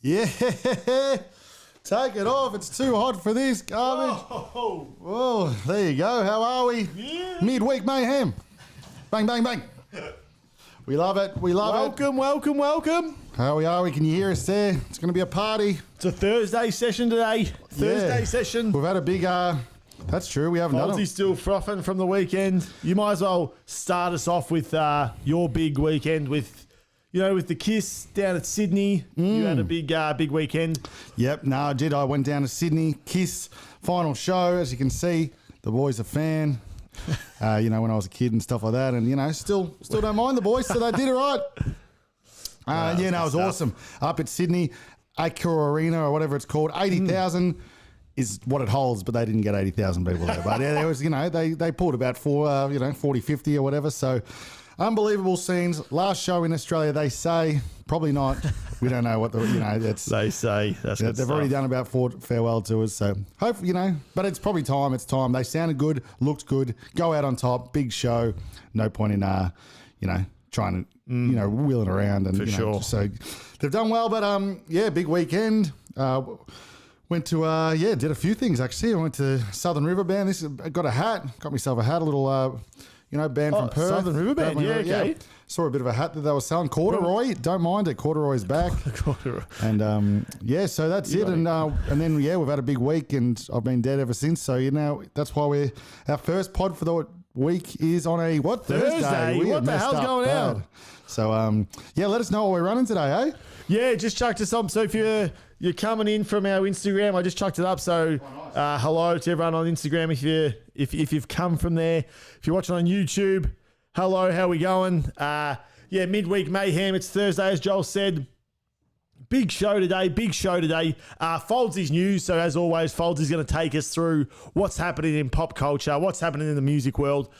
Yeah, take it off. It's too hot for this garbage. Oh, there you go. How are we? Yeah. Midweek Mayhem. Bang, bang, bang. We love it. We love it. Welcome. How are we? Can you hear us there? It's going to be a party. It's a Thursday session today. Thursday session. We've had a big... that's true. We haven't done FOULDZY it. still frothing from the weekend. You might as well start us off with your big weekend with... You know, with the Kiss down at Sydney, you had a big weekend. Yep, no, I did. I went down to Sydney. Kiss, final show. As you can see, the boys are fan. You know, when I was a kid and stuff like that. And, you know, still don't mind the boys, so they did it right. It was awesome. Up at Sydney, Accra Arena or whatever it's called, 80,000 is what it holds, but they didn't get 80,000 people there. But yeah, there was, you know, they pulled about 40, 50 or whatever, so... Unbelievable scenes. Last show in Australia, they say. Probably not. We don't know what it's. They say. That's good they've stuff. already done about 4 farewell tours, so hopefully, you know, but it's probably time. It's time. They sounded good, looked good, go out on top, big show. No point in, trying to, wheeling around. And, For sure. So they've done well, but, big weekend. Went to, did a few things, actually. I went to Southern River Band. I got a hat, got myself a hat, a little... band from Perth. Southern River Band, okay. Saw a bit of a hat that they were selling. Corduroy, don't mind it. Corduroy's back. Corduroy. And, so that's it. And then, we've had a big week and I've been dead ever since. So, that's why our first pod for the week is on a, Thursday. What the hell's going on? So, let us know what we're running today, eh? Yeah, just chucked us up. So if you're coming in from our Instagram, I just chucked it up. So hello to everyone on Instagram. If you've come from there, if you're watching on YouTube, hello, how we going? Midweek Mayhem. It's Thursday, as Joel said. Big show today. FOULDZY's news. So as always, FOULDZY's going to take us through what's happening in pop culture, what's happening in the music world,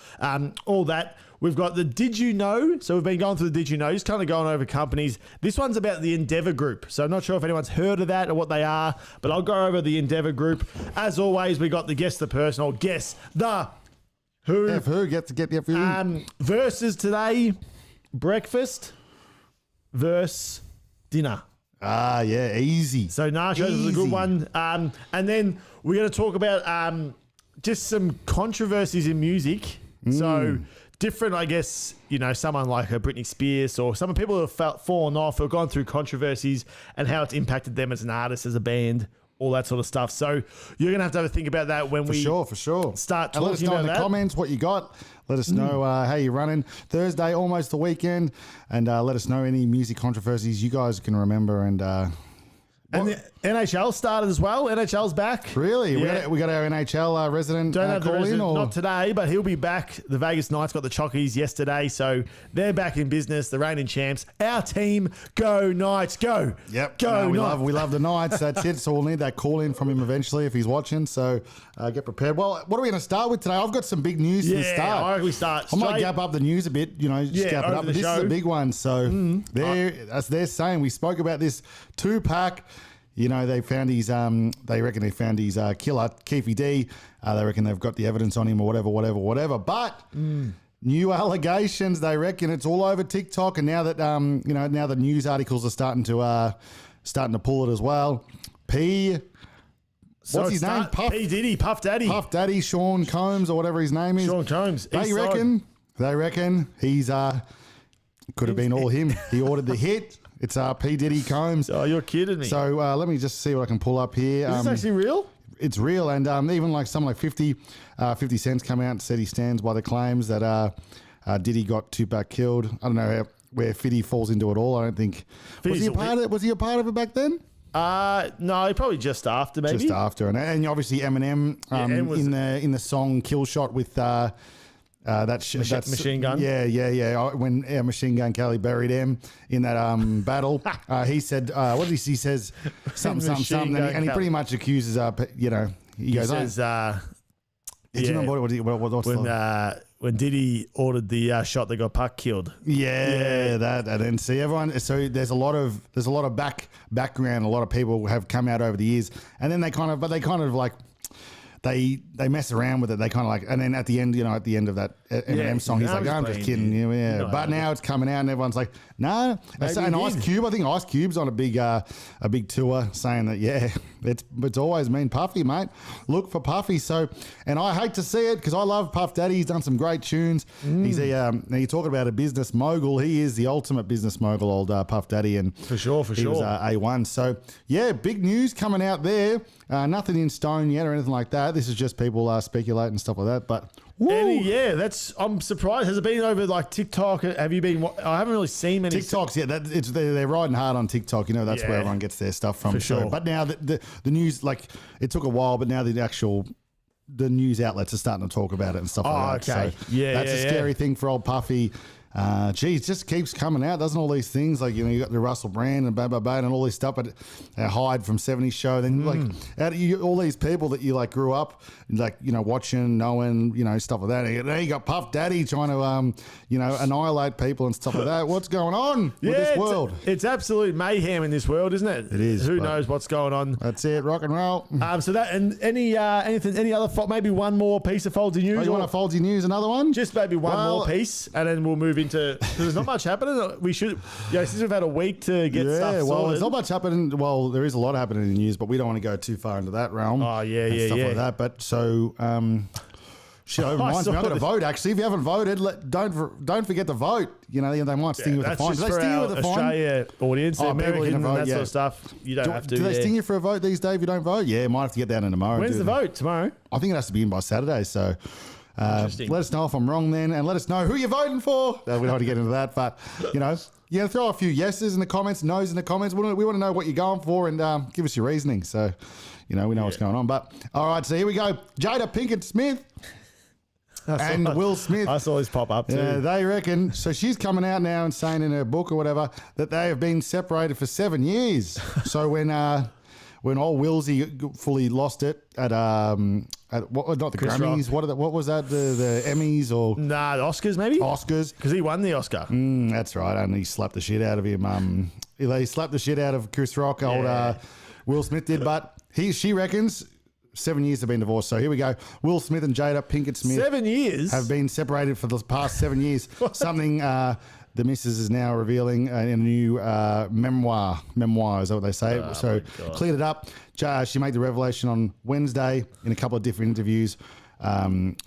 all that. We've got the Did You Know? So we've been going through the Did You Know, just kind of going over companies. This one's about the Endeavour Group. So I'm not sure if anyone's heard of that or what they are, but I'll go over the Endeavour Group. As always, we got the Guess the Person or Guess the Who. Who gets to get the Who. Versus today, breakfast versus dinner. Easy. So nachos is a good one. And then we're going to talk about just some controversies in music. So different, I guess, someone like a Britney Spears or some people who have fallen off or gone through controversies and how it's impacted them as an artist, as a band, all that sort of stuff. So you're going to have a think about that when for sure. Start talking let us know about in the comments what you got. Let us know how you're running. Thursday, almost the weekend. And let us know any music controversies you guys can remember. And the NHL started as well. NHL's back. Really? Yeah. We got our NHL resident Don't have the call resident, in? Or? not today, but he'll be back. The Vegas Knights got the Chockies yesterday, so they're back in business. The reigning champs. Our team, go Knights, go. Yep. Go Knights. We love the Knights. That's it. So we'll need that call in from him eventually if he's watching. So get prepared. Well, what are we going to start with today? I've got some big news to start. I reckon we start I might gap up the news a bit, just gap it up. But this is a big one. So as they're saying, we spoke about this 2-pack. They found his, they reckon they found his killer, Keefy D. They reckon they've got the evidence on him or whatever. But new allegations, they reckon it's all over TikTok. And now that, now the news articles are starting to pull it as well. What's his name? P. Diddy, Puff Daddy. Puff Daddy, Sean Combs or whatever his name is. Sean Combs. They reckon he's, could have been all him. He ordered the hit. It's P. Diddy Combs. Oh, you're kidding me. So let me just see what I can pull up here. Is this actually real? It's real. And even like someone like 50 Cent's come out and said he stands by the claims that Diddy got Tupac killed. I don't know where 50 falls into it all. I don't think. Was he a part of it back then? No, probably just after, maybe. Just after, and obviously Eminem in the song "Kill Shot" with that's Machine Gun. Yeah. When Machine Gun Kelly buried him in that battle, he said, "What did he say?" He says something, and he pretty much accuses he goes, says, "Do you remember what's when Diddy ordered the shot that got Puck killed?" Yeah, that, and then see everyone. So there's a lot of background. A lot of people have come out over the years, and then they kind of like. They mess around with it. They kind of like, and then at the end of that Eminem song, he's like, "I'm just kidding you." Yeah. No, but now it's coming out, and everyone's like, "No." And Ice Cube, I think Ice Cube's on a big tour saying that, it's always been Puffy, mate. Look for Puffy. So, and I hate to see it because I love Puff Daddy. He's done some great tunes. He's now you're talking about a business mogul. He is the ultimate business mogul, old Puff Daddy, and for sure, he was A1. So yeah, big news coming out there. Nothing in stone yet or anything like that. This is just people speculating and stuff like that. But I'm surprised. Has it been over like TikTok? Have you been? I haven't really seen many TikToks. They're riding hard on TikTok. That's where everyone gets their stuff from. For sure. But now the news, like, it took a while, but now the news outlets are starting to talk about it and stuff like that. Okay. So that's a scary thing for old Puffy. It just keeps coming out, doesn't all these things? Like, you got the Russell Brand and and all this stuff, but Hyde from 70s Show. Then like out of all these people that you like grew up like, watching, knowing, stuff like that. And now you got Puff Daddy trying to annihilate people and stuff like that. What's going on with this world? It's absolute mayhem in this world, isn't it? It is. Who knows what's going on? That's it, rock and roll. So that, and any other maybe one more piece of FOULDZY news? You want a FOULDZY news? Another one? Just maybe one more piece, and then we'll move into. There's not much happening. We should, since we've had a week to get stuff sorted. Well, there's not much happening. Well, there is a lot happening in the news, but we don't want to go too far into that realm. Oh Stuff like that. But so, reminds me, I've got to vote. Actually, if you haven't voted, don't forget to vote. They might sting you with a fine. Do they sting you with a fine? Australia audience, American and that sort of stuff. You don't have to. Do they sting you for a vote these days if you don't vote? Yeah, might have to get that in tomorrow. When's the vote? Tomorrow? I think it has to be in by Saturday. So. Let us know if I'm wrong then, and let us know who you're voting for. We don't want to get into that, but throw a few yeses in the comments, no's in the comments. We want to know what you're going for, and give us your reasoning, so we know what's going on. But all right, so here we go. Jada Pinkett Smith and Will Smith. I saw this pop up too. They reckon, so she's coming out now and saying in her book or whatever that they have been separated for 7 years. So when old Willsy fully lost it at what, not the Chris Grammys, Rock. what was that, the Emmys or the Oscars maybe? Oscars, because he won the Oscar. That's right, and he slapped the shit out of him. He slapped the shit out of Chris Rock. Will Smith did, but she reckons 7 years have been divorced. So here we go. Will Smith and Jada Pinkett Smith 7 years have been separated for the past 7 years. Something the missus is now revealing in a new memoir. Memoir, is that what they say? So cleared it up. She made the revelation on Wednesday in a couple of different interviews.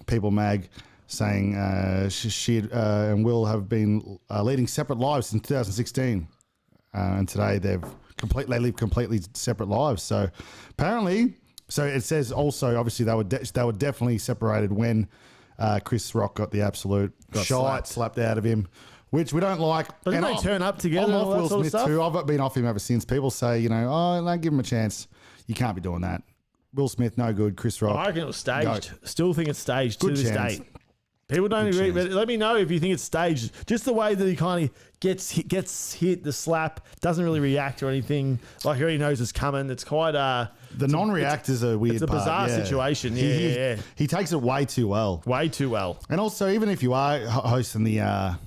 People Mag saying she and Will have been leading separate lives since 2016. And today they live completely separate lives. So apparently, so it says also, obviously they were definitely separated when Chris Rock got the absolute shite slapped out of him, which we don't like. But didn't they turn up together? I'm off Will Smith too. I've been off him ever since. People say, don't give him a chance. You can't be doing that. Will Smith, no good. Chris Rock. I reckon it was staged. Goat. Still think it's staged Good to this chance. day. People don't agree, but let me know if you think it's staged. Just the way that he kind of gets hit, the slap, doesn't really react or anything. Like he already knows it's coming. It's quite the non-reactors are weird. It's a bizarre situation. He takes it way too well. Way too well. And also, even if you are hosting the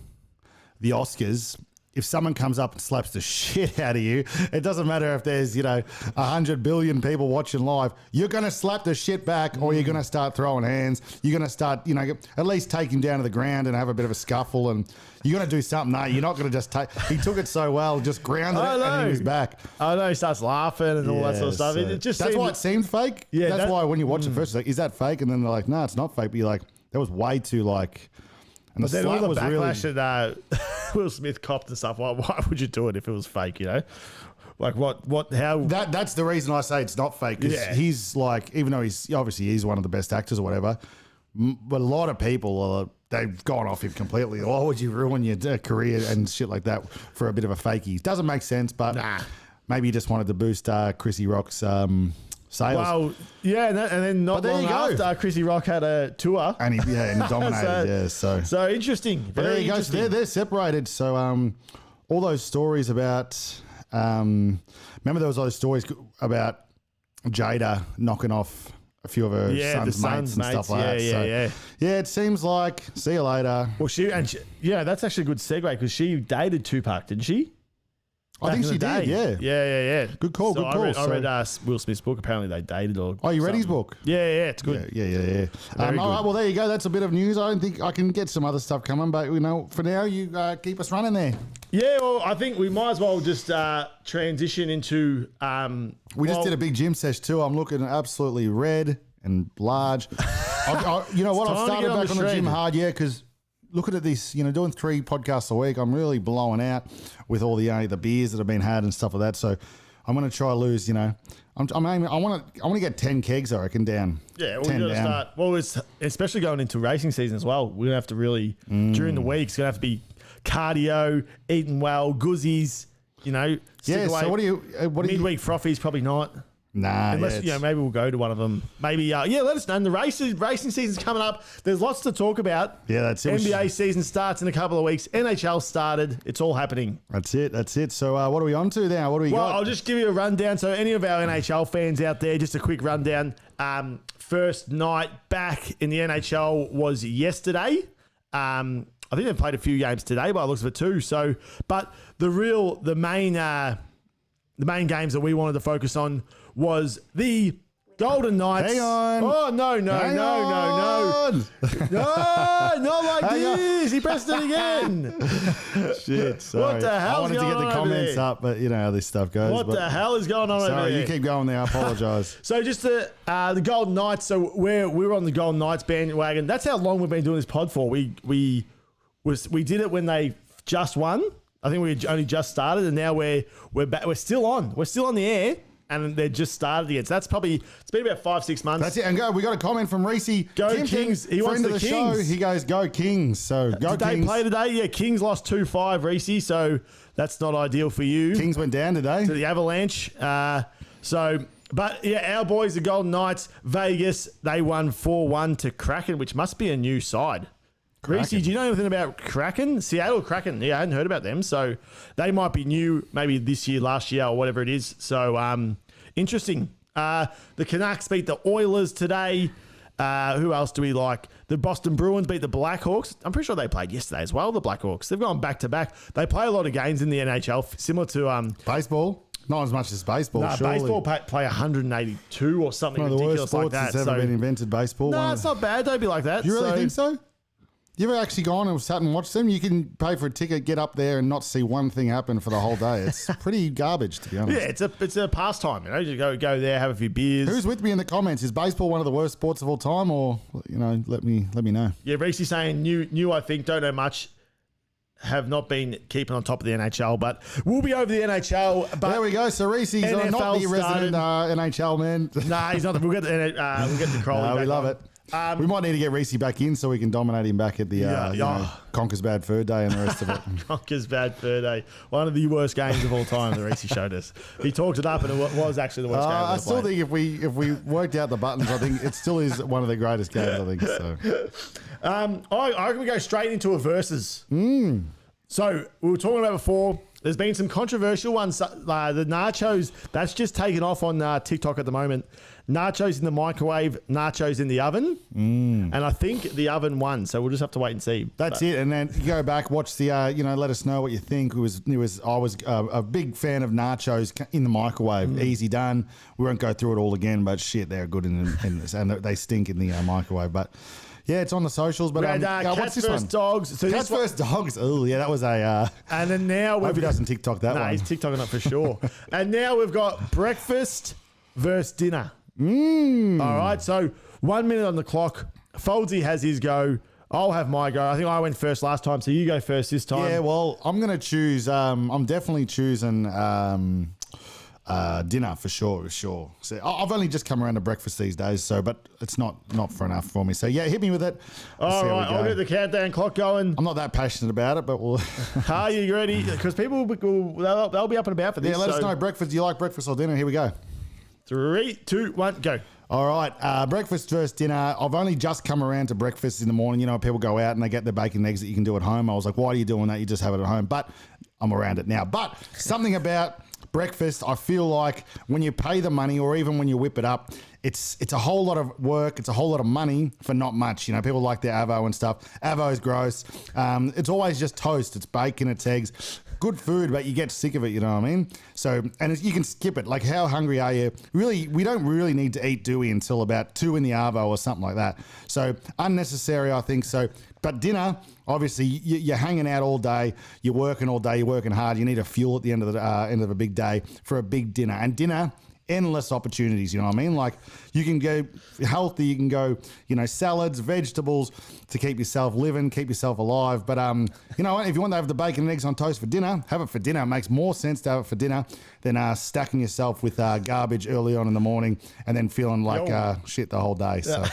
Oscars, if someone comes up and slaps the shit out of you, it doesn't matter if there's 100 billion people watching live. You're going to slap the shit back, or you're going to start throwing hands. You're going to start, at least take him down to the ground and have a bit of a scuffle, and you're going to do something. No, you're not going to just take. He took it so well, just grounded it, and he was back. I know, he starts laughing and all that sort of stuff. So It just that's why it seemed fake. Yeah, that's why when you watch it first, it's like, is that fake? And then they're like, no, it's not fake. But you're like, that was way too like. And but then all the was backlash really, that Will Smith copped and stuff. Why would you do it if it was fake? Like what? How? That's the reason I say it's not fake. Because he's like, even though he's one of the best actors or whatever, but a lot of people they've gone off him completely. Why would you ruin your career and shit like that for a bit of a fakie? Doesn't make sense, but. Nah. maybe he just wanted to boost Chrissy Rock's sales. Well, yeah, and then not But there long you go. after, Chrissy Rock had a tour. And he dominated, So interesting. But there you go. So they're separated. So all those stories about remember there was all those stories about Jada knocking off a few of her son's mates and stuff like that. Yeah, it seems like see you later. Well, that's actually a good segue because she dated Tupac, didn't she? I think she did. Yeah. Good call. So good call. I read Will Smith's book. Apparently they dated. Or you read his something. book? Yeah, it's good. Yeah. All right. Well, there you go. That's a bit of news. I don't think I can get some other stuff coming, but for now, you keep us running there. Yeah. Well, I think we might as well just transition into. We just did a big gym sesh too. I'm looking absolutely red and large. You know what? I've started back on the gym hard, because looking at this, doing 3 podcasts a week, I'm really blowing out with all the beers that have been had and stuff like that. So I'm going to try to lose. I'm aiming. I want to get 10 kegs, I reckon, down. Yeah, we're going to start. Well, it's especially going into racing season as well. We're going to have to really during the week. It's going to have to be cardio, eating well, guzzies. Yeah. So what do you? Midweek frothies probably not. Nah, unless maybe we'll go to one of them. Maybe let us know. And the racing season's coming up. There's lots to talk about. Yeah, that's it. NBA season starts in a couple of weeks. NHL started. It's all happening. That's it. So what are we on to now? What do we got? Well, I'll just give you a rundown. So any of our NHL fans out there, just a quick rundown. First night back in the NHL was yesterday. I think they've played a few games today by the looks of it too. So, but the main games that we wanted to focus on was the Golden Knights. Hang on. Oh, no. No, not like this. He pressed it again. Shit, sorry. What the hell? I wanted to get the comments up, but you know how this stuff goes. What the hell is going on over there? Sorry, you keep going there. I apologise. So just the Golden Knights. So we were on the Golden Knights bandwagon. That's how long we've been doing this pod for. We did it when they just won. I think we only just started, and now we're back. We're still on. We're still on the air. And they just started again. So that's probably, it's been about 5-6 months. That's it. And we got a comment from Reese. Go Kings. He wants the Kings. Show. He goes, go Kings. So go Did Kings. they play today? Yeah, Kings lost 2-5, Reese. So that's not ideal for you. Kings went down today. To the Avalanche. But yeah, our boys, the Golden Knights, Vegas, they won 4-1 to Kraken, which must be a new side. Reese, do you know anything about Kraken? Seattle Kraken. Yeah, I hadn't heard about them. So they might be new maybe this year, last year, or whatever it is. So interesting. The Canucks beat the Oilers today. Who else do we like? The Boston Bruins beat the Blackhawks. I'm pretty sure they played yesterday as well, the Blackhawks. They've gone back-to-back. They play a lot of games in the NHL, similar to... baseball? Not as much as baseball, no, surely. Baseball play 182 or something one of the ridiculous worst sports like that. that's ever been invented, baseball. No, it's not bad. Don't be like that. You really think so? You ever actually gone and sat and watched them? You can pay for a ticket, get up there, and not see one thing happen for the whole day. It's pretty garbage, to be honest. Yeah, it's a pastime. You know, you go there, have a few beers. Who's with me in the comments? Is baseball one of the worst sports of all time, or let me know. Yeah, Reese's saying new. I think don't know much. Have not been keeping on top of the NHL, but we'll be over the NHL. But there we go. So Reese's not the resident NHL man. Nah, he's not. We'll get the Crowley. We love it. We might need to get Reese back in so we can dominate him back at the Conker's Bad Fur Day and the rest of it. Conker's Bad Fur Day. One of the worst games of all time that Reese showed us. He talked it up and it was actually the worst game. I still think if we worked out the buttons, I think it still is one of the greatest games, I think. So. I reckon we go straight into a versus. So we were talking about before, there's been some controversial ones. The nachos, that's just taken off on TikTok at the moment. Nachos in the microwave, nachos in the oven. And I think the oven won, so we'll just have to wait and see. That's it. And then you go back, watch the, let us know what you think. I was a big fan of nachos in the microwave. Easy done. We won't go through it all again, but shit, they're good in this, and they stink in the microwave. But yeah, it's on the socials. But Cats vs Dogs. So Cats vs Dogs. Oh yeah, that was a. And then now hope he doesn't TikTok that one. No, he's TikToking it for sure. And now we've got breakfast versus dinner. All right, so 1 minute on the clock. FOULDZY has his go. I'll have my go. I think I went first last time, so you go first this time. Yeah, well, I'm going to choose. I'm definitely choosing dinner for sure. So I've only just come around to breakfast these days, but it's not for enough for me. So yeah, hit me with it. All right, I'll get the countdown clock going. I'm not that passionate about it, but we'll. Are you ready? Because people they'll be up and about for this. Yeah, let us know. Breakfast. Do you like breakfast or dinner? Here we go. 3, 2, 1, go. All right, breakfast versus dinner. I've only just come around to breakfast in the morning. You know, people go out and they get their bacon and eggs that you can do at home. I was like, why are you doing that? You just have it at home. But I'm around it now. But something about breakfast, I feel like when you pay the money or even when you whip it up, it's a whole lot of work. It's a whole lot of money for not much. You know, people like their avo and stuff. Avo is gross. It's always just toast. It's bacon. It's eggs. Good food, but you get sick of it, you know what I mean? So, and you can skip it. Like, how hungry are you? Really, we don't really need to eat, do we, until about 2 in the arvo or something like that. So, unnecessary, I think. So, but dinner, obviously, you're hanging out all day. You're working all day. You're working hard. You need a fuel at the end of the end of a big day for a big dinner. And dinner, endless opportunities, you know what I mean? Like, you can go healthy, you can go, you know, salads, vegetables to keep yourself living, keep yourself alive. But you know what? If you want to have the bacon and eggs on toast for dinner, have it for dinner. It makes more sense to have it for dinner than stacking yourself with garbage early on in the morning and then feeling like shit the whole day. So.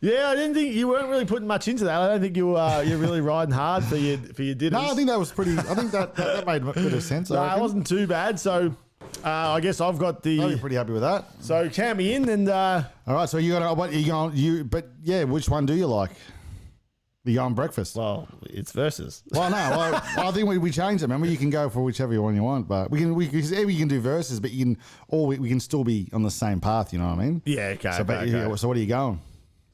Yeah, I didn't think you weren't really putting much into that. I don't think you're really riding hard for your dinners. No, I think that was pretty. I think that made a bit of sense. No, it wasn't too bad. So I guess I've got the. Oh, you're pretty happy with that. So count me in, and all right. So you got what you going? But yeah, which one do you like? You going breakfast? Well, it's versus. Well, no, I think we changed it. Remember, you can go for whichever one you want, but we can do versus, but we can still be on the same path. You know what I mean? Yeah. Okay. So what are you going?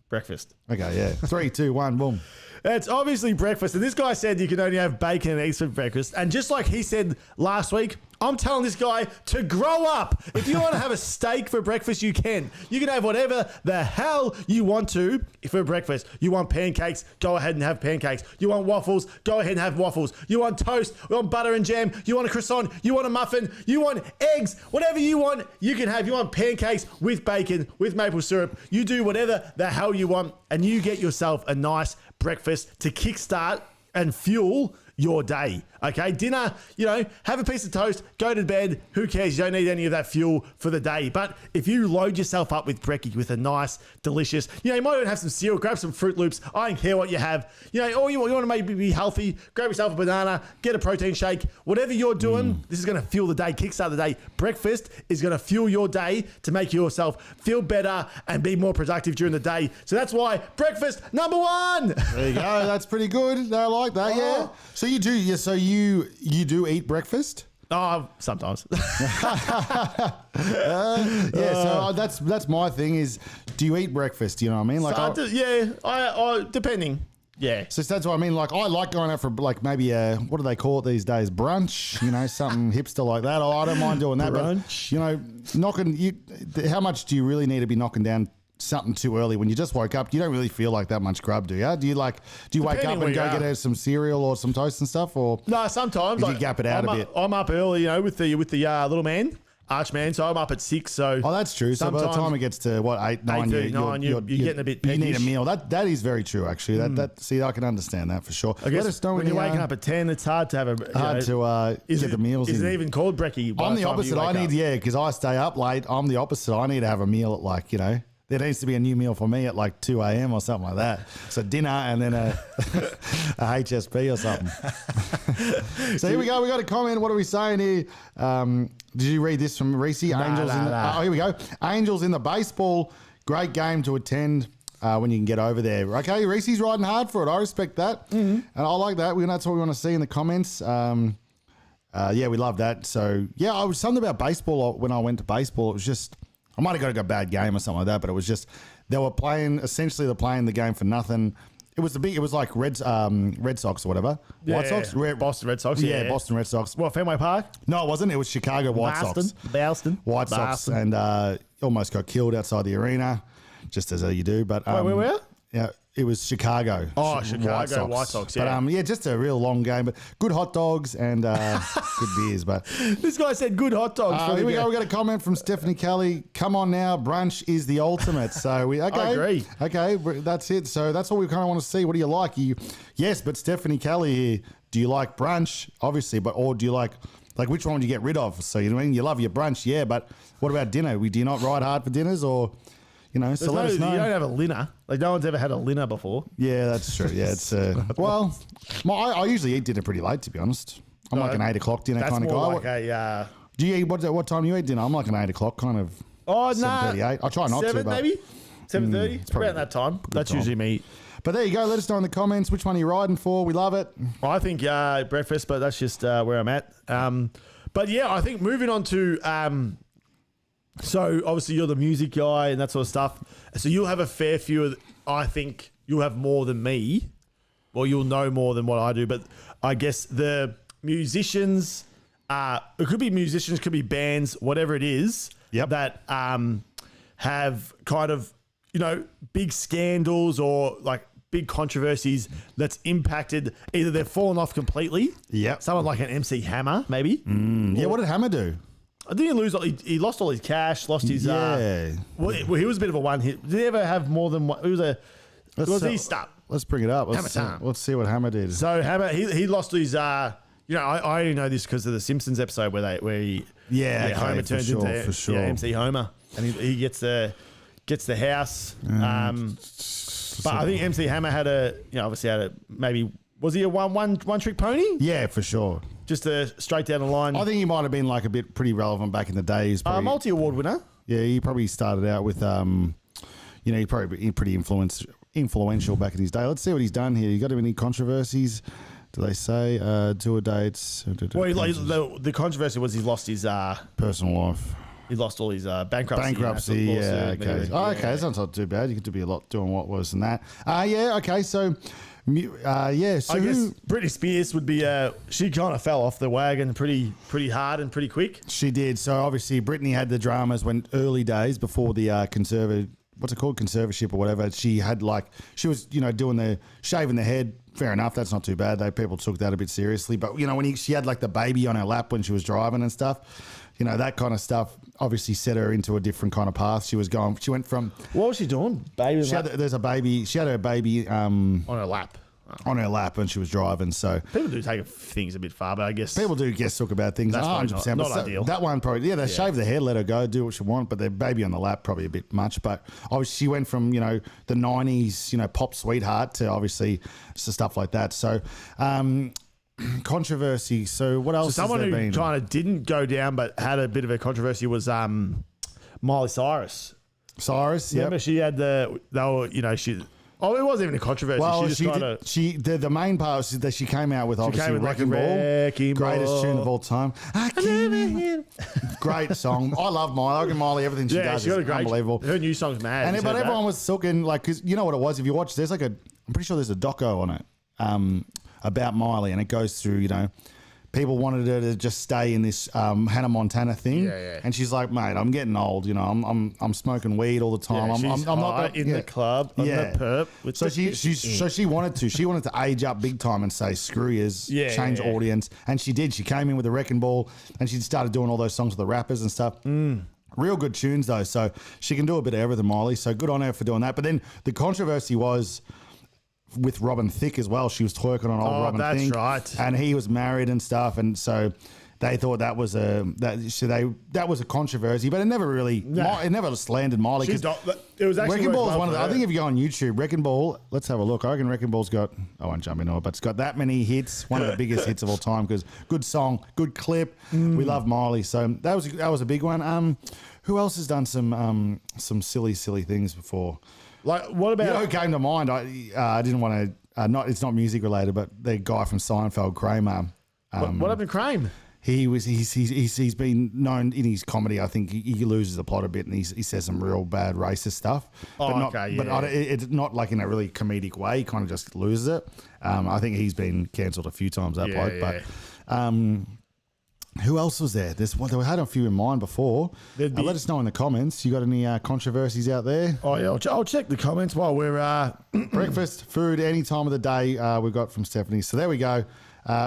Breakfast. Okay. Yeah. 3, 2, 1, boom. It's obviously breakfast, and this guy said you can only have bacon and eggs for breakfast. And just like he said last week, I'm telling this guy to grow up. If you want to have a steak for breakfast, you can. You can have whatever the hell you want to for breakfast. You want pancakes, go ahead and have pancakes. You want waffles, go ahead and have waffles. You want toast, you want butter and jam, you want a croissant, you want a muffin, you want eggs, whatever you want, you can have. You want pancakes with bacon, with maple syrup. You do whatever the hell you want, and you get yourself a nice breakfast to kickstart and fuel your day. Okay, dinner, you know, have a piece of toast, go to bed. Who cares? You don't need any of that fuel for the day. But if you load yourself up with brekkie, with a nice, delicious, you know, you might even have some cereal, grab some Fruit Loops. I don't care what you have. You know, or you want to maybe be healthy, grab yourself a banana, get a protein shake. Whatever you're doing, this is going to fuel the day, kickstart the day. Breakfast is going to fuel your day to make yourself feel better and be more productive during the day. So that's why breakfast number 1. There you go. That's pretty good. I like that. Yeah. So you do. Yeah. So you do eat breakfast? Oh, sometimes. Yeah. So that's my thing is, do you eat breakfast? You know what I mean? Like, I depending. Yeah. So that's what I mean. Like, I like going out for like maybe what do they call it these days? Brunch. You know, something hipster like that. Oh, I don't mind doing that. Brunch. But, you know, how much do you really need to be knocking down something too early when you just woke up? You don't really feel like that much grub, do you? Do you wake up and go get some cereal or some toast and stuff, or no? Sometimes you gap it out a bit. I'm up early, you know, with the little man, Archman. So I'm up at 6. So that's true. So by the time it gets to what 8, 9, you're getting a bit peckish. You need a meal. That is very true, actually. See, I can understand that for sure. I guess when you're waking up at 10, it's hard to have get the meals. Is it even called brekkie? I'm the opposite. Because I stay up late. I'm the opposite. I need to have a meal at like, you know. There needs to be a new meal for me at like 2 a.m. or something like that. So dinner and then a HSP or something. So here we go. We got a comment. What are we saying here? Did you read this from Reese? Oh, here we go. Angels in the baseball. Great game to attend when you can get over there. Okay, Reese's riding hard for it. I respect that. Mm-hmm. And I like that. That's what we want to see in the comments. Yeah, we love that. So, yeah, I was something about baseball when I went to baseball. It was just... I might have got a bad game or something like that, but it was just they were playing the game for nothing. It was like Red Sox or whatever. Yeah, White Sox? Boston Red Sox. Yeah, Boston Red Sox. What, Fenway Park? No, it wasn't. It was Chicago White Sox. White Sox, and almost got killed outside the arena, just as you do. But where were you? Yeah, it was Chicago. Oh, Chicago White Sox. Yeah. But just a real long game, but good hot dogs and good beers. But this guy said good hot dogs. Here we go. We got a comment from Stephanie Kelly. Come on now, brunch is the ultimate. So I agree. Okay, that's it. So that's what we kind of want to see. What do you like? Yes, but Stephanie Kelly here. Do you like brunch? Obviously, or do you like Like, which one would you get rid of? So, you know what I mean? You love your brunch, yeah, but what about dinner? Do you not ride hard for dinners or, you know, so let us know. You don't have a linner. Like, no one's ever had a linner before. Yeah, that's true. Yeah, it's, well, I usually eat dinner pretty late, to be honest. I'm like an 8 o'clock dinner kind of guy. Like do you eat, what time do you eat dinner? I'm like an 8 o'clock kind of. Oh, no. 7:38. I try not 7 to, but. maybe? 7:30? It's around that time. That's usually me. But there you go. Let us know in the comments which one you're riding for. We love it. I think breakfast, but that's just where I'm at. But yeah, I think moving on to so obviously you're the music guy and that sort of stuff. So you'll have a fair few. I think you'll have more than me. Well, you'll know more than what I do. But I guess the musicians, it could be musicians, could be bands, whatever it is. Yep. That have kind of, you know, big scandals or like big controversies that's impacted either they've fallen off completely. Yep. Someone like an MC Hammer, maybe. Yeah, what did Hammer do? I didn't lose. He lost all his cash, lost his. Yeah. Well, he was a bit of a one hit. Did he ever have more than one? It was a. His stuff. Let's bring it up. Hammer Let's see what Hammer did. So Hammer, he lost his. You know, I only know this because of the Simpsons episode where he Homer turns into MC Homer, and he gets the house. But I think MC Hammer obviously had a maybe. Was he a one trick pony? Yeah, for sure. Just a straight down the line. I think he might have been like a bit pretty relevant back in the days. Multi-award winner. Yeah, he probably started out with he probably pretty influential back in his day. Let's see what he's done here. You got any controversies? Do they say tour dates? Well, the controversy was he lost his personal life. He lost all his bankruptcy. Yeah, okay. Okay, that's not too bad. You could be a lot doing what worse than that. Yeah, okay. So, So I guess Britney Spears would be. She kind of fell off the wagon pretty hard and pretty quick. She did. So obviously, Britney had the dramas when early days before the conservatorship or whatever. She was doing the shaving the head. Fair enough. That's not too bad. People took that a bit seriously. But when she had like the baby on her lap when she was driving and stuff. That kind of stuff obviously set her into a different kind of path. She went from... What was she doing? Baby? She had her baby... on her lap. On her lap when she was driving. So people do take things a bit far, but I guess... People do talk about things. That's 100%. Not ideal. That one probably... Yeah, shave the hair, let her go, do what she want, but their baby on the lap probably a bit much. But obviously she went from, the 90s, pop sweetheart to obviously stuff like that. So... controversy. So what else? So someone who kind of didn't go down but had a bit of a controversy was Miley Cyrus. Remember she had it wasn't even a controversy. Well, the main part was that she came out with obviously Wrecking Ball, greatest tune of all time. Great song. I love Miley. I reckon Miley, everything she does is unbelievable. Her new song's mad. But everyone was talking because you know what it was. If you watch, I'm pretty sure there's a doco on it. About Miley, and it goes through, people wanted her to just stay in this Hannah Montana thing, and she's like, mate, I'm getting old, I'm smoking weed all the time. I'm not in the club, on the perp. So she wanted to age up big time and say screw yous, change audience, and she did. She came in with a Wrecking Ball, and she started doing all those songs with the rappers and stuff. Real good tunes though, so she can do a bit of everything, Miley. So good on her for doing that. But then the controversy was with Robin Thicke as well. She was twerking on old Robin Thicke. That's right. And he was married and stuff, and so they thought that was a controversy, but it never really it never landed Miley. It was actually Wrecking Ball is one of the. I think if you go on YouTube, Wrecking Ball. Let's have a look. I reckon Wrecking Ball's got. I won't jump into it, but it's got that many hits. One of the biggest hits of all time because good song, good clip. We love Miley, so that was a big one. Who else has done some silly things before? Like what about? Who came to mind? I didn't want to. It's not music related, but the guy from Seinfeld, Kramer. What happened to Kramer? He's been known in his comedy. I think he loses the plot a bit, and he says some real bad racist stuff. It's not like in a really comedic way. He kind of just loses it. I think he's been cancelled a few times. That bloke, but. Who else was there? We had a few in mind before. Let us know in the comments. You got any controversies out there? Oh yeah, I'll check the comments while we're breakfast, food, any time of the day. We've got from Stephanie. So there we go.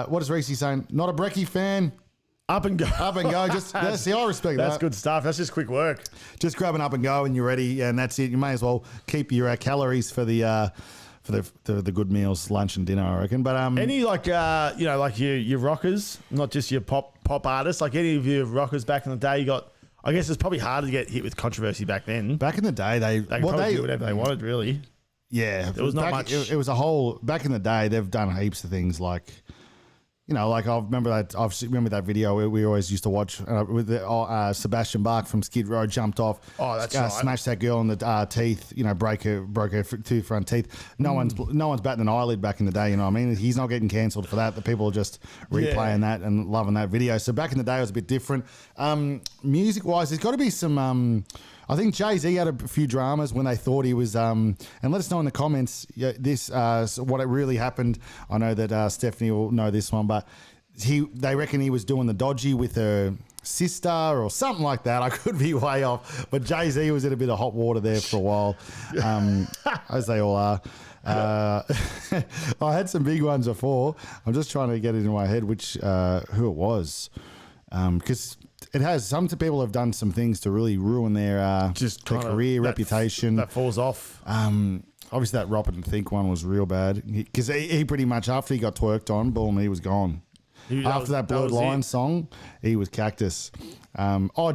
What is Reese saying? Not a brekkie fan. Up and go. Just see, I respect that. That's good stuff. That's just quick work. Just grab an up and go, and you're ready, and that's it. You may as well keep your calories for the the good meals, lunch and dinner, I reckon. But Any like like your rockers, not just your pop artists, like any of your rockers back in the day, you got. I guess it's probably harder to get hit with controversy back then. back in the day, they They could probably do whatever they wanted, really. yeah, There was not much. It was a whole back in the day. They've done heaps of things like. Like I remember that video we always used to watch with the, Sebastian Bach from Skid Row jumped off. Oh, that's right. Smashed that girl in the teeth. Broke her two front teeth. No one's batting an eyelid back in the day. You know what I mean? He's not getting cancelled for that. The people are just replaying that and loving that video. So back in the day it was a bit different. Music wise, there's got to be some. I think Jay-Z had a few dramas when they thought he was, and let us know in the comments what it really happened. I know that Stephanie will know this one, but they reckon he was doing the dodgy with her sister or something like that. I could be way off, but Jay-Z was in a bit of hot water there for a while, as they all are. I had some big ones before. I'm just trying to get it in my head who it was, because it has. Some people have done some things to really ruin their career, reputation. That falls off. Obviously, that Rob and Think one was real bad because he pretty much, after he got twerked on, boom, he was gone. After that Blurred Line song, he was cactus.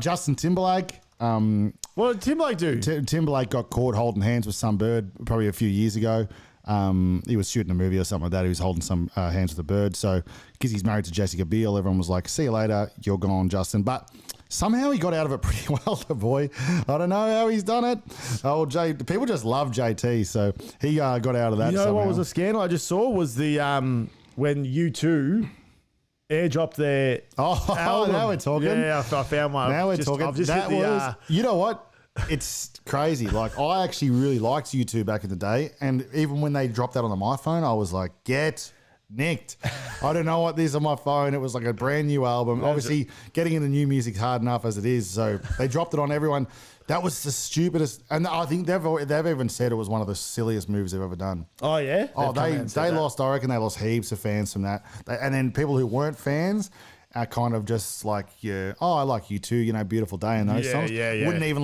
Justin Timberlake. What did Timberlake do? Timberlake got caught holding hands with some bird probably a few years ago. He was shooting a movie or something like that. He was holding some hands with a bird. So, because he's married to Jessica Biel, everyone was like, see you later, you're gone, Justin. But somehow he got out of it pretty well, the boy. I don't know how he's done it. People just love JT, so he got out of that. You know what was a scandal I just saw was the when U2 airdropped their album. Now we're talking. Yeah, I found one. Now we're talking. You know what? It's crazy. Like, I actually really liked U2 back in the day, and even when they dropped that on my phone, I was like, get nicked. I don't know what this on my phone. It was like a brand new album. Obviously, getting into new music's hard enough as it is, so they dropped it on everyone. That was the stupidest, and I think they've even said it was one of the silliest moves they've ever done. Oh yeah. They lost. I reckon they lost heaps of fans from that, and then people who weren't fans are kind of just like, I like you too, Beautiful Day and those songs. Yeah. Wouldn't even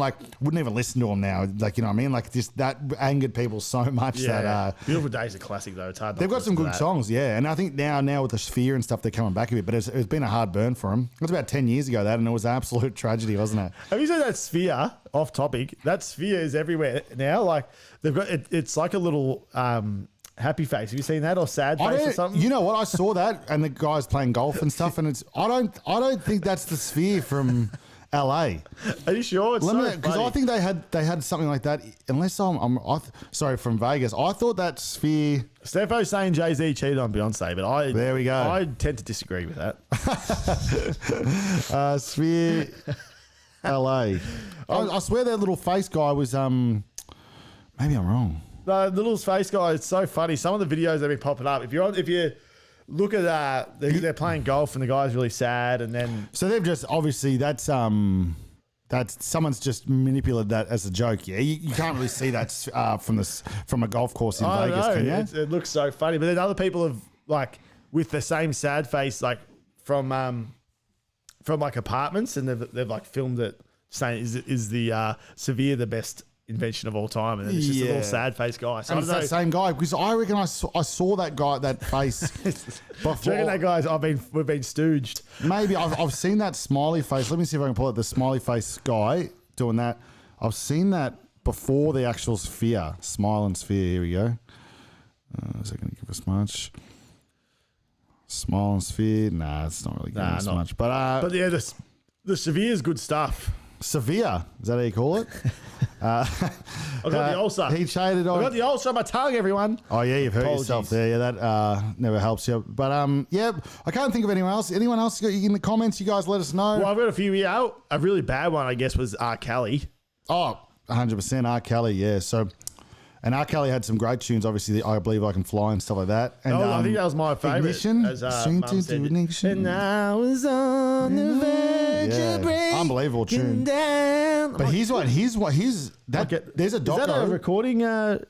listen to them now. Like, you know what I mean? Like, just that angered people so much that Beautiful Day is a classic though. It's hard. They've got some good songs, yeah. And I think now with the Sphere and stuff, they're coming back a bit. But it's been a hard burn for them. It was about 10 years ago and it was an absolute tragedy, wasn't it? Have you seen that Sphere? Off topic. That Sphere is everywhere now. Like, they've got it's like a little happy face. Have you seen that, or sad face or something? You know what? I saw that, and the guy's playing golf and stuff, and I don't think that's the Sphere from LA. Are you sure? It's because I think they had something like that. Unless sorry, from Vegas. I thought that Sphere. Stefo's saying Jay-Z cheated on Beyonce, but there we go. I tend to disagree with that. Sphere LA. I swear that little face guy was maybe I'm wrong. The little face guy, it's so funny. Some of the videos that have been popping up. If you look at they're playing golf and the guy's really sad, and then they've just obviously that's someone's just manipulated that as a joke. Yeah, you can't really see that from a golf course in Vegas, can you? It looks so funny, but then other people have like with the same sad face, like from like apartments, and they've like filmed it saying is the Severe the best invention of all time, and then it's just a little sad face guy. So and it's that same guy, because I reckon I saw that guy, that face before. Do you reckon that guy's we've been stooged? Maybe I've seen that smiley face. Let me see if I can pull it. The smiley face guy doing that. I've seen that before the actual Sphere, Smile and Sphere. Here we go. Is that going to give us much? Smile and Sphere. Nah, it's not really giving us much. But yeah, the Severe's good stuff. Severe, is that how you call it? I got the ulcer. He shaded on. I got the ulcer on my tongue, everyone. Oh yeah, you've hurt yourself there. Yeah, that never helps you. But yeah, I can't think of anyone else. Anyone else in the comments? You guys let us know. Well, I've got a few here. A really bad one, I guess, was R. Kelly. Oh, 100% R. Kelly. Yeah. So, and R. Kelly had some great tunes. Obviously, I Believe I Can Fly and stuff like that. And I think that was my favourite. Ignition. Ignition. And I was on the verge of breaking unbelievable tune. Down. But here's that. There's a doco. Is that a recording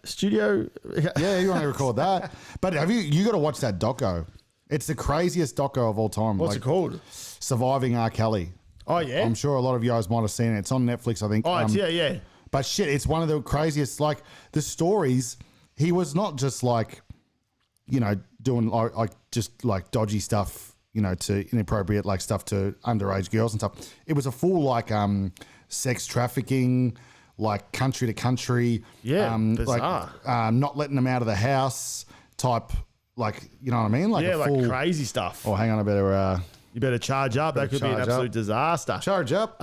studio? Yeah, you want to record that. But you got to watch that doco. It's the craziest doco of all time. What's it called? Surviving R. Kelly. Oh yeah. I'm sure a lot of you guys might have seen it. It's on Netflix, I think. Oh, yeah. But shit, it's one of the craziest. Like the stories he was not just like, doing like dodgy stuff, to inappropriate like stuff to underage girls and stuff. It was a full like sex trafficking, like country to country, bizarre. like not letting them out of the house type, like, you know what I mean? Like Yeah, a full, like crazy stuff. Oh, hang on, I better. You better charge up. That could be an absolute disaster. Charge up.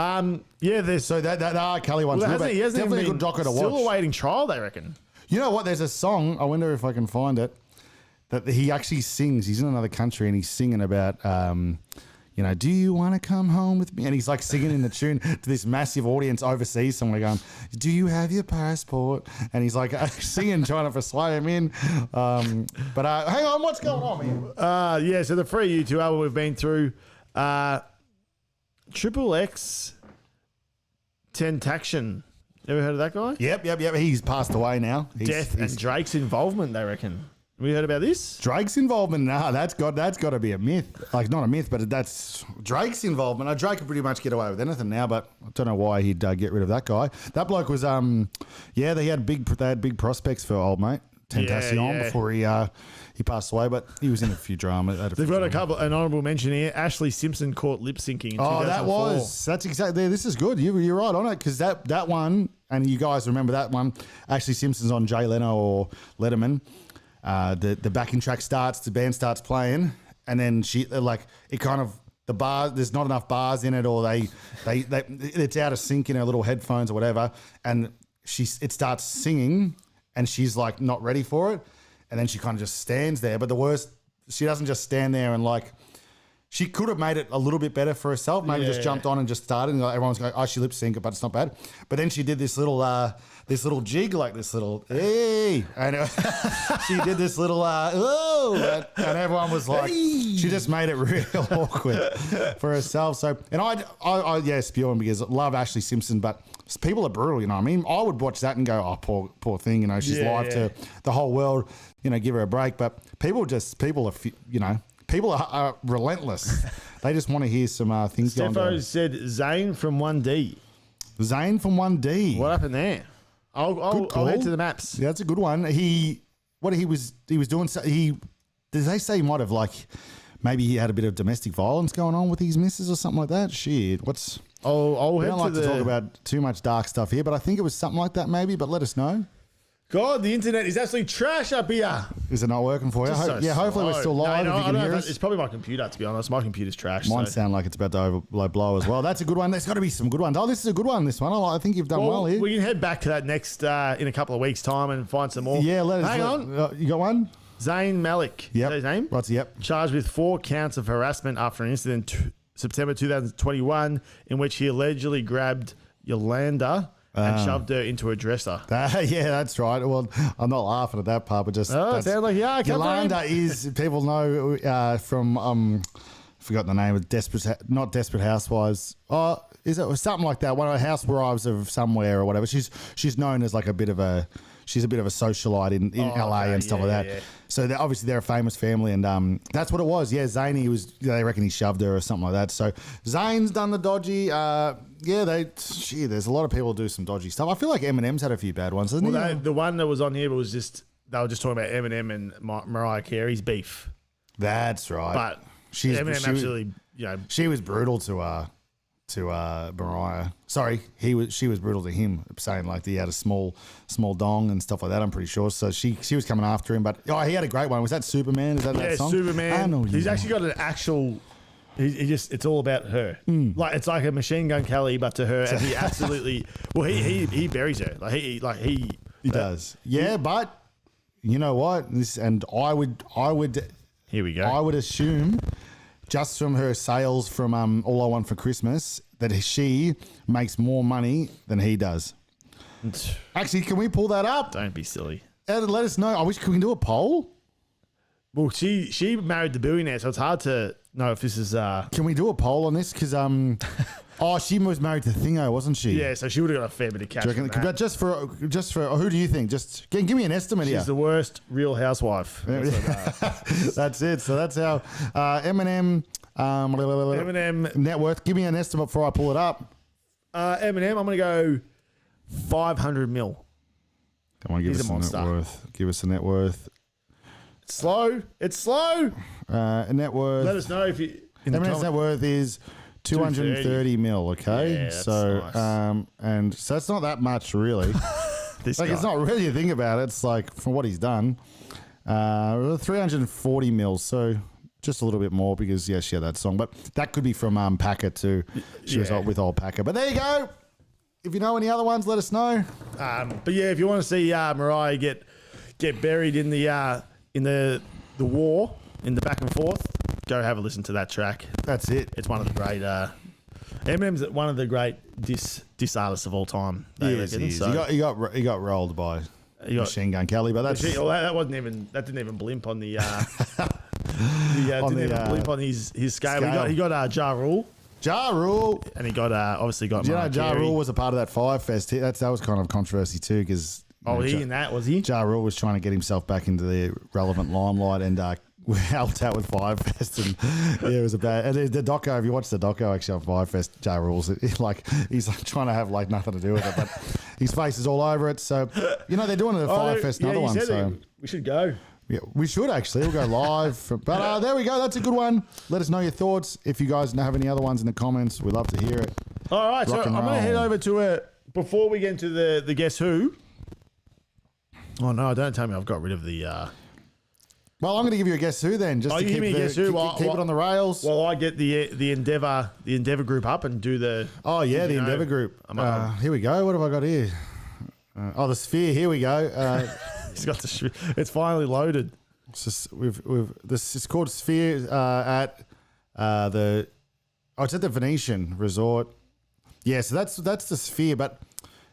There's So that R. Kelly one's well, good, he hasn't definitely a even good docker to still watch. awaiting trial, they reckon. You know what? There's a song. I wonder if I can find it. That he actually sings. He's in another country and he's singing about, do you want to come home with me? And he's like singing in the tune to this massive audience overseas somewhere going, do you have your passport? And he's like singing, trying to persuade him in. But hang on, what's going on, man? So the Free U2 album we've been through, Triple X Tentaction. Ever heard of that guy? Yep. He's passed away now. Death and Drake's involvement, they reckon. Have you heard about this? Drake's involvement? Nah, that's got to be a myth. Like, not a myth, but that's Drake's involvement. Drake could pretty much get away with anything now, but I don't know why he'd get rid of that guy. That bloke was, they had big prospects for old mate Tentacion before he passed away, but he was in a few dramas. They've got an honourable mention here. Ashley Simpson caught lip syncing in 2004. That's exactly, this is good. You're right on it, because that one, and you guys remember that one, Ashley Simpson's on Jay Leno or Letterman. The backing track starts, the band starts playing, and then the bar, there's not enough bars in it, or they it's out of sync in her little headphones or whatever, and it starts singing, and she's like not ready for it, and then she kind of just stands there. But the worst, she doesn't just stand there and like, she could have made it a little bit better for herself. Maybe just jumped on and just started. And everyone's going, oh, she lip synced, but it's not bad. But then she did this little jig, like this little, hey. And she did this little, oh. And everyone was like, she just made it real awkward for herself. So, and I spewing because I love Ashley Simpson, but people are brutal, you know what I mean? I would watch that and go, oh, poor thing, she's live to the whole world, give her a break. But people are relentless. They just want to hear some things going on. Steffo said Zane from 1D. Zane from 1D. What happened there? I'll head to the maps. Yeah, that's a good one. He was doing. Did they say he might have maybe he had a bit of domestic violence going on with his missus or something like that? Shit, what's? We don't like to talk about too much dark stuff here, but I think it was something like that maybe. But let us know. God, the internet is absolutely trash up here. Is it not working for you? Hopefully we're still live. No, if you can hear us. It's probably my computer, to be honest. My computer's trash. Mine sound like it's about to blow as well. That's a good one. There's got to be some good ones. Oh, this is a good one, this one. I think you've done well here. We can head back to that next in a couple of weeks' time and find some more. Yeah, let us Hang on. You got one? Zayn Malik. Yep. Is that his name? What's yep? Charged with 4 counts of harassment after an incident September 2021 in which he allegedly grabbed Yolanda and shoved her into a dresser. Yeah, that's right. Well, I'm not laughing at that part, but just... it sounds like, Yolanda is, people know from, forgot the name of not Desperate Housewives. Oh, is it something like that? One of the housewives of somewhere or whatever. She's known as like a bit of a... She's a bit of a socialite in LA and stuff like that. Yeah. So obviously they're a famous family, and that's what it was. Yeah, Zane, they reckon he shoved her or something like that. So Zane's done the dodgy. There's a lot of people do some dodgy stuff. I feel like Eminem's had a few bad ones, hasn't he? The one that was on here was just, they were just talking about Eminem and Mariah Carey's beef. That's right. But Eminem absolutely, she was brutal to Mariah. Sorry, she was brutal to him, saying like he had a small dong and stuff like that. I'm pretty sure. So she was coming after him, but he had a great one. Was that Superman? Is that song? Superman. I know he's actually got an actual. It's all about her. Like it's like a Machine Gun Kelly, but to her, and he absolutely. Well, he buries her. He does. Yeah, but you know what? I would. Here we go. I would assume, just from her sales from All I Want for Christmas, that she makes more money than he does. Actually, can we pull that up? Don't be silly. And let us know. I wish we can do a poll. Well, she married the billionaire, so it's hard to know if this is. Can we do a poll on this? Because she was married to Thingo, wasn't she? Yeah, so she would have got a fair bit of cash. But just for who do you think? Just give me an estimate here. She's the worst Real Housewife. That's it. So that's how Eminem. Eminem net worth. Give me an estimate before I pull it up. Eminem, I'm going to go 500 mil. Come on, give He's us a a net monster. worth. Give us a net worth. It's slow. It's slow. A net worth. Let us know if you. In the Eminem's net worth is 230 mil. Okay, Yeah, that's so nice. and so it's not that much really. This Like guy. it's not really a thing about it. It's like for what he's done, 340 mil. So just a little bit more because she had that song, but that could be from Packer too. She was with old Packer. But there you go. If you know any other ones, let us know. But yeah, if you want to see Mariah get buried in the war, in the back and forth, go have a listen to that track. That's it. It's one of the great. Eminem's one of the great diss artists of all time. They reckon. He is. So He got rolled by Machine Gun Kelly, but that's that didn't even blimp on the. Blimp on his scale. He got Ja Rule. Ja Rule. And he got obviously got. Do you know Mariah Ja Carey. Rule was a part of that Five Fest? That was kind of controversy too because. In that was he? Ja Rule was trying to get himself back into the relevant limelight and helped out with Five Fest, and it was a bad. And the doco, if you watch the doco actually on Five Fest, Ja Rule's he's like trying to have nothing to do with it, but his face is all over it. So they're doing it at Five Fest, another one. So we should go. yeah, we should actually. We'll go live. But there we go. That's a good one. Let us know your thoughts. If you guys have any other ones in the comments, we'd love to hear it. All right, so Rock I'm and going to head roll. over to before we get into the Guess Who. Oh no! Don't tell me I've got rid of the. Well, I'm going to give you a guess who then, just to you keep, give me a guess who? keep it on the rails. Well, I get the Endeavour Group up and do the. Oh yeah, the Endeavour Group. Here we go. What have I got here? The Sphere. Here we go. He's got the. It's finally loaded. It's called Sphere at the. Oh, it's at the Venetian Resort. Yeah, so that's the Sphere, but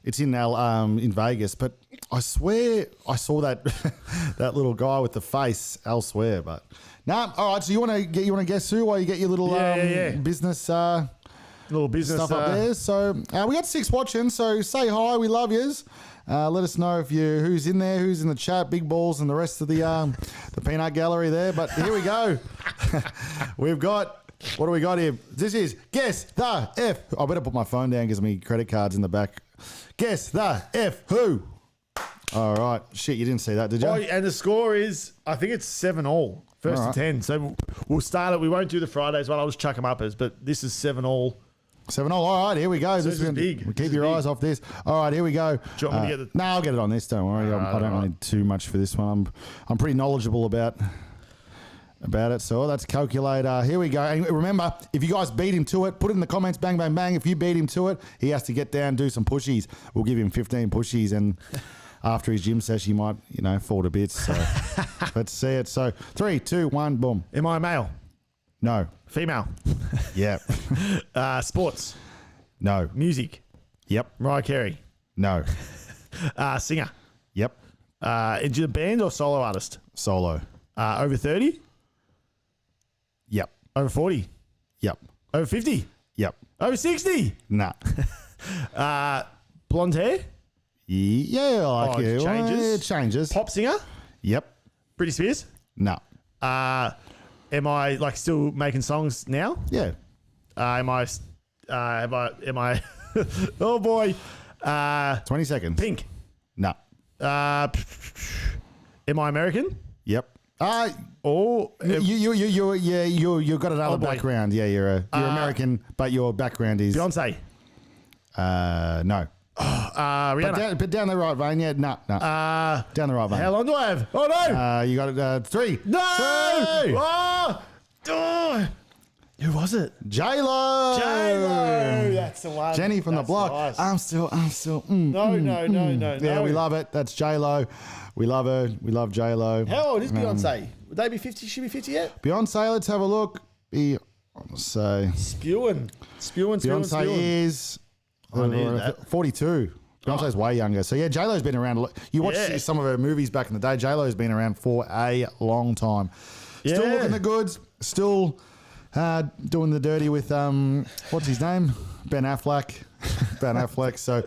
it's in Vegas. But I swear I saw that that little guy with the face elsewhere. But nah. All right. So you want to guess who while you get your little business Little business stuff up there. So we got 6 watching. So say hi. We love yous. Let us know who's in there, who's in the chat, Big Balls, and the rest of the peanut gallery there. But here we go. We've got. What do we got here? This is Guess the F. I better put my phone down because my credit card's in the back. Guess the F who. All right. Shit, you didn't see that, did you? Oh, and the score is, I think it's 7-all. First All to 10. So we'll start it. We won't do the Fridays one. I'll just chuck them up but this is 7-all. 7-all. All right, here we go. this is big. We'll This keep is your big. eyes off this. All right, here we go. Do you want me to get the... No, I'll get it on this. Don't worry. I don't need too much for this one. I'm pretty knowledgeable about it. So that's calculator. Here we go. And remember, if you guys beat him to it, put it in the comments. Bang, bang, bang. If you beat him to it, he has to get down, do some pushies. We'll give him 15 pushies, and after his gym session, he might, fall to bits. So let's see it. So 3, 2, 1, boom. Am I a male? No. Female? Yep. Sports? No. Music? Yep. Mariah Carey? No. Singer? Yep. Is it a band or solo artist? Solo. Over 30? Yep. Over 40? Yep. Over 50? Yep. Over 60? Nah. Blonde hair? Yeah, like it it. changes? It changes. Pop singer? Yep. Britney Spears? No. Am I still making songs now? Yeah. Am I oh boy. 20 seconds. Pink. No. Am I American? Yep. Or You got another boy. background. Yeah, you're American, but your background is Beyonce? no. Rihanna? But down the right vein, yeah, no. Down the right vein. How long do I have? Oh no! You got it. 3. No! 2. Oh! Who was it? J-Lo. J-Lo. That's the one. Jenny from the That's block. nice. I'm still. No. Yeah, we love it. That's J-Lo. We love her. We love J-Lo. How old is Beyonce? Would they be 50? Should be 50 yet? Beyonce, let's have a look. Beyonce. Spewing. Beyonce is I knew that. 42. Beyonce's way younger. So, yeah, J-Lo's been around. You watch Yeah. some of her movies back in the day. J-Lo's been around for a long time. Still Yeah. looking the goods. Still doing the dirty with, what's his name? Ben Affleck. Ben Affleck. So,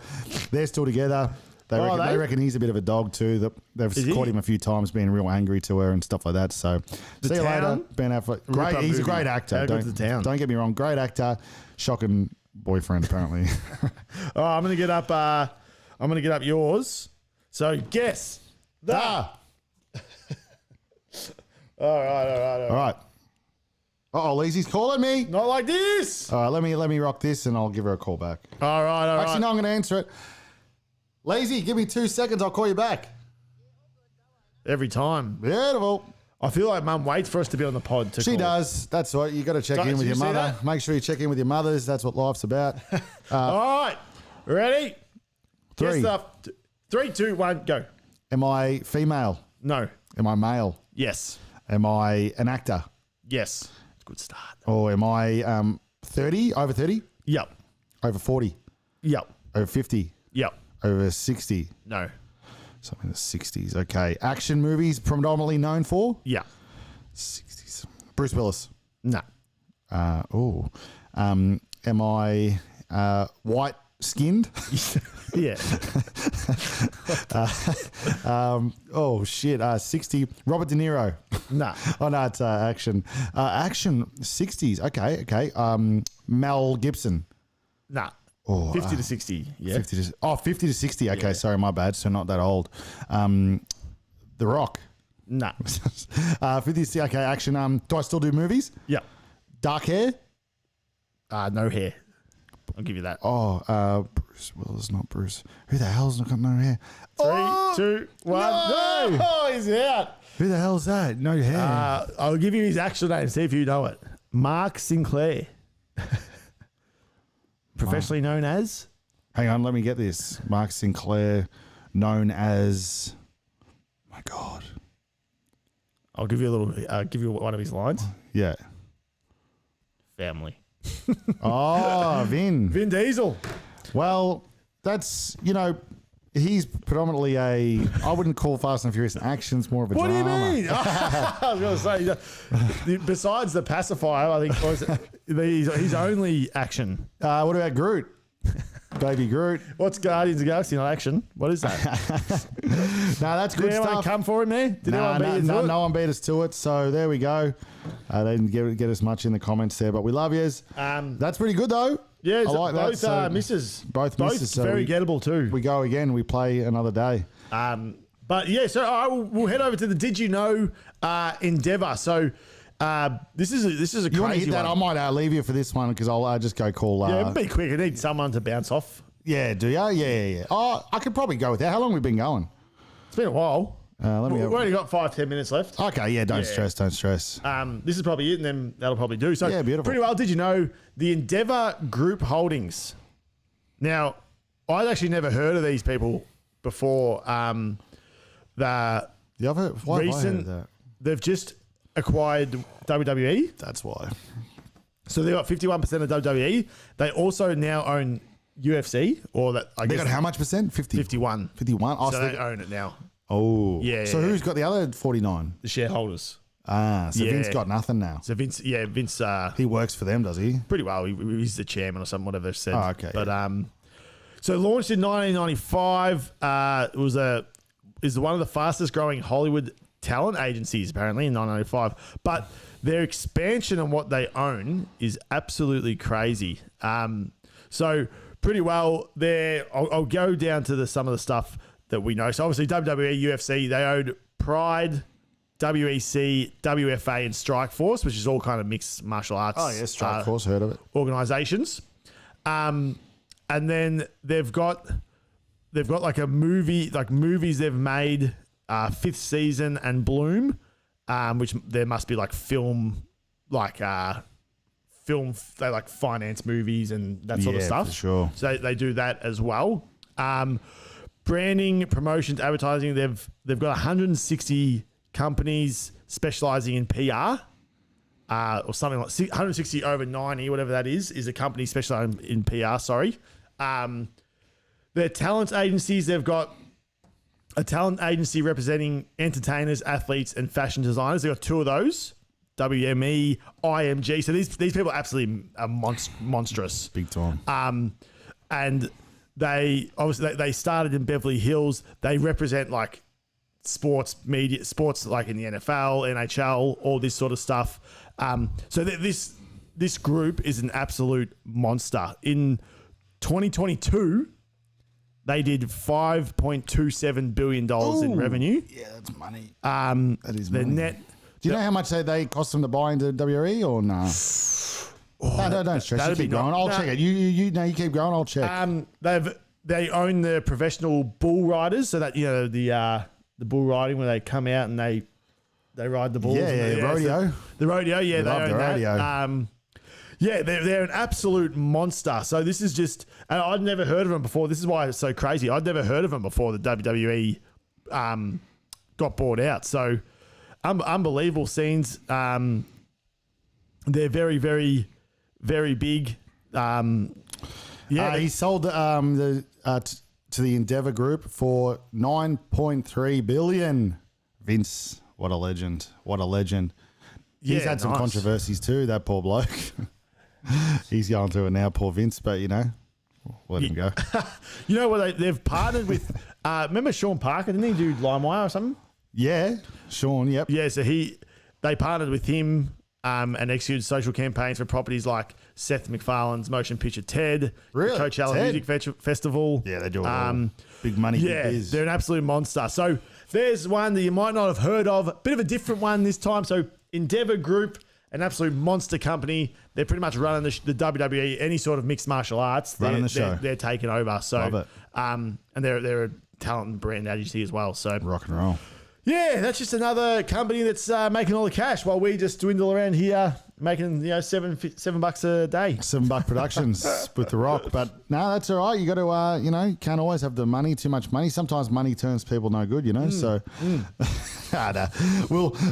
they're still together. They reckon he's a bit of a dog too. They've caught him a few times being real angry to her and stuff like that. So, see you later, Ben Affleck. Great, he's a great actor. How good's the town? Don't get me wrong, great actor. Shocking boyfriend apparently. Oh, I'm gonna get up yours. So guess the. Ah. All right. All right. Uh-oh, Leesy's calling me. Not like this. All right, let me rock this and I'll give her a call back. All right. Actually, no, I'm going to answer it. Lazy, give me 2 seconds. I'll call you back. Every time. Beautiful. I feel like Mum waits for us to be on the pod. She does. That's right. You got to check in with your mother. That? Make sure you check in with your mothers. That's what life's about. All right. Ready? Three. Guess stuff. 3, 2, 1, go. Am I female? No. Am I male? Yes. Am I an actor? Yes. Good start. Or am I 30? Over 30? Yep. Over 40? Yep. Over 50? Yep. Over 60? No. Something in the 60s. Okay. Action movies predominantly known for? Yeah. 60s. Bruce Willis. No. Am I white skinned? Yeah. 60. Robert De Niro. No. Oh no, it's action. Action 60s. Okay. Mel Gibson. No. Oh, 50 to 60. Yeah. 50 to 60. Okay, Yeah. sorry, my bad. So not that old. The Rock. No. 50. Okay, action. Do I still do movies? Yep. Dark hair. No hair. I'll give you that. Bruce Willis, not Bruce. Who the hell's got no hair? 3, 2, 1. No! Oh, he's out. Who the hell's that? No hair. I'll give you his actual name. See if you know it. Mark Sinclair. Professionally known as? Hang on, let me get this. Mark Sinclair, known as. My God. I'll give you a little. Give you one of his lines. Yeah. Family. Oh, Vin. Vin Diesel. Well, that's, he's predominantly I wouldn't call Fast and Furious an action, it's more of a What drama. do you mean? I was going to say, besides the pacifier, I think was his only action. What about Groot? Baby Groot. What's Guardians of the Galaxy not action? What is that? No, that's good Did anyone stuff. come for him there? Did anyone beat you to it? No one beat us to it. So there we go. They didn't get us much in the comments there, but we love yous. That's pretty good though. Yeah, I like both that. So misses. both misses. So very gettable too. we go again. We play another day. But yeah, so we'll head over to the Did You Know Endeavour. So this is a You want to crazy hit that? one. I might leave you for this one because I'll just go call. Yeah, be quick. I need someone to bounce off. Yeah, do ya? Yeah. Oh, I could probably go with that. How long have we been going? It's been a while. Let me We've go. only got 5-10 minutes left. Okay, yeah, don't stress. This is probably it, and then that'll probably do. So Yeah, beautiful. pretty well. Did you know the Endeavour Group Holdings? Now, I'd actually never heard of these people before. Why have I heard that? They've just acquired WWE. That's why. So they've got 51% of WWE. They also now own UFC, or that I They guess got how much percent? 50? 51. 51. Oh, So so they own it now. Yeah. So yeah. who's got the other 49? The shareholders. So Vince Yeah. got nothing now. So Vince, He works for them, does he? pretty well. He's the chairman or something, whatever they've said. Oh, okay, But so launched in 1995. Is one of the fastest growing Hollywood talent agencies apparently in 1995. But their expansion and what they own is absolutely crazy. So pretty well there. I'll go down to some of the stuff that we know. So obviously WWE, UFC, they own Pride, WEC, WFA, and Strikeforce, which is all kind of mixed martial arts. Oh, yeah, Strikeforce, heard of it. Organizations. And then they've got like a movie, like movies they've made, Fifth Season and Bloom, which there must be like film, they like finance movies and that sort of Yeah, stuff. for sure. So they do that as well. Branding, promotions, advertising. They've got 160 companies specializing in PR, or something like 160 over 90, whatever that is a company specializing in PR. Sorry. Their talent agencies. They've got a talent agency representing entertainers, athletes, and fashion designers. They've got 2 of those. WME, IMG. So these people are absolutely monstrous. Big time. And they obviously they started in Beverly Hills. They represent like sports media, sports like in the NFL, NHL, all this sort of stuff. So this group is an absolute monster. In 2022, They did $5.27 billion in revenue. Yeah, that's money. That is the money. net. Do you know how much they cost them to buy into WE or no? No, don't stress. You that'd be keep going. I'll check it. You keep going. I'll check. They own the professional bull riders, so that the bull riding where they come out and they ride the bulls. Yeah, rodeo. So the rodeo, yeah, they love own the that. rodeo. Yeah, they're an absolute monster. So this is just, and I'd never heard of them before. This is why it's so crazy. I'd never heard of them before the WWE got bought out. So unbelievable scenes. They're very, very, very big. He sold to the Endeavour Group for $9.3 billion. Vince, what a legend! What a legend! He's had some controversies too. That poor bloke. He's going through it now, poor Vince. But let him go. You know what? They've partnered with. Remember Sean Parker? Didn't he do LimeWire or something? Yeah, Sean. Yep. Yeah. So they partnered with him. And executed social campaigns for properties like Seth MacFarlane's motion picture Ted, really? the Coachella Music Festival. Yeah, they do it all. Big money, yeah, big biz. They're an absolute monster. So there's one that you might not have heard of. Bit of a different one this time. So Endeavour Group, an absolute monster company. They're pretty much running the WWE, any sort of mixed martial arts. Running the show. They're taking over. So, love it. And they're a talent and brand agency as well. So Rock and roll. yeah, that's just another company that's making all the cash while we just dwindle around here making $7 a day. $7 Productions with The Rock, but no, that's all right. You got to you can't always have the money, too much money. Sometimes money turns people no good, So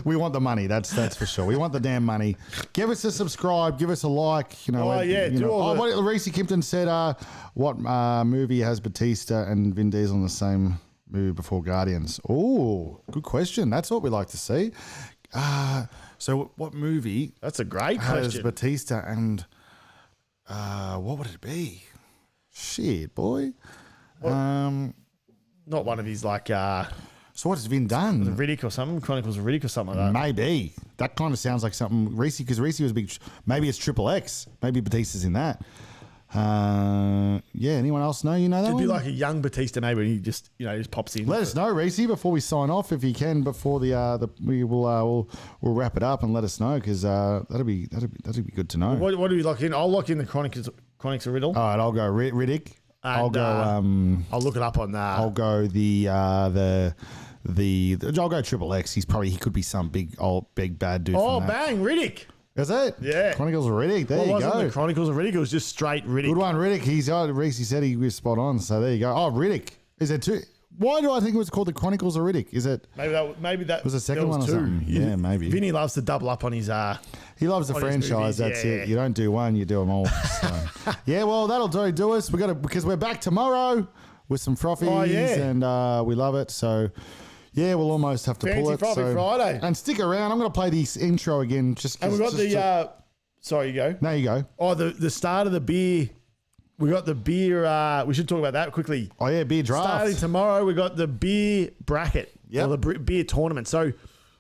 we want the money. That's for sure. We want the damn money. Give us a subscribe. Give us a like. Reese Kimpton said, what movie has Batista and Vin Diesel in the same movie before Guardians? Oh, good question. That's what we like to see. So what movie? That's a great has question. Batista and what would it be? Shit, boy. Not one of his like. So what has Vin done? Riddick or something? Chronicles of Riddick or something like that. Maybe that kind of sounds like something Reese, because Reese was big. Maybe it's Triple X. Maybe Batista's in that. Anyone else know? You know that It'd one? be like a young Batista maybe, and he just pops in. Let us know, Reese, before we sign off, if you can, before we'll wrap it up, and let us know, because that'd be good to know. What do we lock in? I'll lock in the Chronicles of Riddle. All right, I'll go Riddick. And, I'll go. I'll look it up on. I'll go I'll go Triple X. He could be some big bad dude. Oh, from that. bang, Riddick. Is it? Yeah. Chronicles of Riddick. There you wasn't go. the Chronicles of Riddick. It was just straight Riddick. Good one, Riddick. Reese said he was spot on. So there you go. Oh, Riddick. Is there two? Why do I think it was called the Chronicles of Riddick? Is it? Maybe that was the second one or two. something. Yeah, maybe. Vinny loves to double up on his. He loves the franchise. That's it. You don't do one, you do them all. So. Yeah, well, that'll do us. Because we're back tomorrow with some frothies, and we love it. So. Yeah, we'll almost have to pull it. Fancy Friday. And stick around. I'm going to play this intro again. And we've got sorry, you go. No, you go. Oh, the start of the beer. We got the beer. We should talk about that quickly. Oh, yeah, beer draft. Starting tomorrow, we got the beer bracket. Yep. Or the beer tournament. So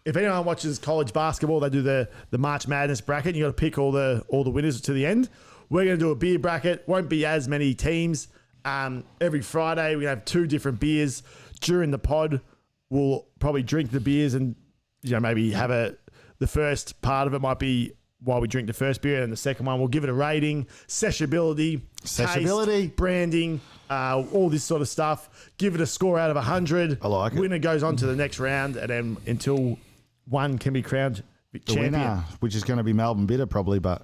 if anyone watches college basketball, they do the March Madness bracket. You got to pick all the winners to the end. We're going to do a beer bracket. Won't be as many teams. Every Friday, we have 2 different beers. During the pod, we'll probably drink the beers and maybe have the first part of it might be while we drink the first beer, and the second one we'll give it a rating, sessionability, taste, branding, all this sort of stuff. Give it a score out of 100. I like it. Winner goes on to the next round, and then until one can be crowned champion. Winner, which is going to be Melbourne Bitter probably, but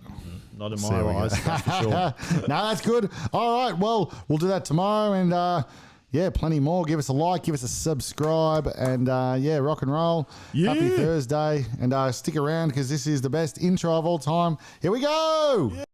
not in my eyes, that's for sure. No, that's good. All right, well, we'll do that tomorrow, and plenty more. Give us a like, give us a subscribe, and rock and roll. Yeah. Happy Thursday, and stick around because this is the best intro of all time. Here we go. Yeah.